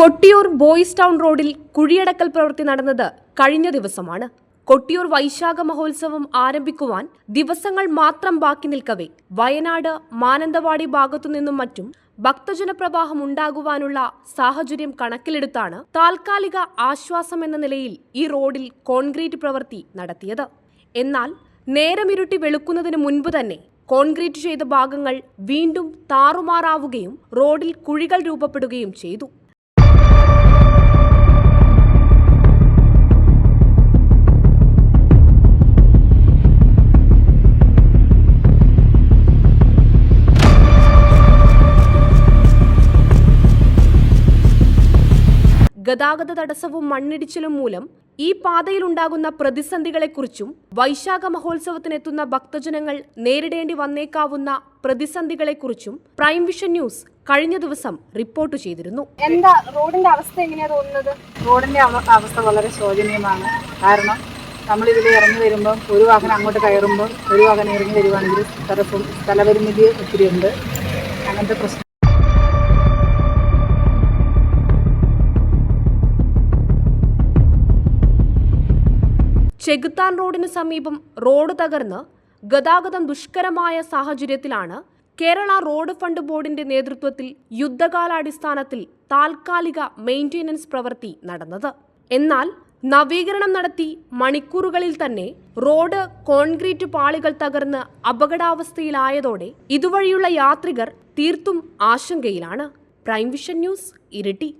Kottiyoor boys town റോഡിൽ കുഴിയടക്കൽ പ്രവൃത്തി നടന്നത് കഴിഞ്ഞ ദിവസമാണ്. കൊട്ടിയൂർ വൈശാഖ മഹോത്സവം ആരംഭിക്കുവാൻ ദിവസങ്ങൾ മാത്രം ബാക്കി നിൽക്കവേ വയനാട് മാനന്തവാടി ഭാഗത്തുനിന്നും മറ്റും ഭക്തജനപ്രവാഹം ഉണ്ടാകുവാനുള്ള സാഹചര്യം കണക്കിലെടുത്താണ് താൽക്കാലിക ആശ്വാസം എന്ന നിലയിൽ ഈ റോഡിൽ കോൺക്രീറ്റ് പ്രവൃത്തി നടത്തിയത്. എന്നാൽ നേരമിരുട്ടി വെളുക്കുന്നതിന് മുൻപ് തന്നെ കോൺക്രീറ്റ് ചെയ്ത ഭാഗങ്ങൾ വീണ്ടും താറുമാറാവുകയും റോഡിൽ കുഴികൾ രൂപപ്പെടുകയും ചെയ്തു. ഗതാഗത തടസ്സവും മണ്ണിടിച്ചിലും മൂലം ഈ പാതയിലുണ്ടാകുന്ന പ്രതിസന്ധികളെക്കുറിച്ചും വൈശാഖ മഹോത്സവത്തിനെത്തുന്ന ഭക്തജനങ്ങൾ നേരിടേണ്ടി വന്നേക്കാവുന്ന പ്രതിസന്ധികളെക്കുറിച്ചും പ്രൈം വിഷൻ ന്യൂസ് കഴിഞ്ഞ ദിവസം റിപ്പോർട്ട് ചെയ്തിരുന്നു. എന്താ റോഡിന്റെ അവസ്ഥ എങ്ങനെയാ തോന്നുന്നത്? റോഡിന്റെ അവസ്ഥ വളരെ ശോചനീയമാണ്. കാരണം നമ്മളിതിൽ ഇറങ്ങി വരുമ്പം ഒരു വാഹനം അങ്ങോട്ട് കയറുമ്പോൾ ഒരു വാഹനം ഇറങ്ങി വരുവാണെങ്കിൽ സ്ഥലപരിമിതി ഒത്തിരി ഉണ്ട്. അങ്ങനത്തെ പ്രശ്നം. ചെകുത്താൻ റോഡിന് സമീപം റോഡ് തകർന്ന് ഗതാഗതം ദുഷ്കരമായ സാഹചര്യത്തിലാണ് കേരള റോഡ് ഫണ്ട് ബോർഡിന്റെ നേതൃത്വത്തിൽ യുദ്ധകാലാടിസ്ഥാനത്തിൽ താൽക്കാലിക മെയിന്റനൻസ് പ്രവൃത്തി നടന്നത്. എന്നാൽ നവീകരണം നടത്തി മണിക്കൂറുകളിൽ തന്നെ റോഡ് കോൺക്രീറ്റ് പാളികൾ തകർന്ന് അപകടാവസ്ഥയിലായതോടെ ഇതുവഴിയുള്ള യാത്രികർ തീർത്തും ആശങ്കയിലാണ്. Prime vision news, Iritty.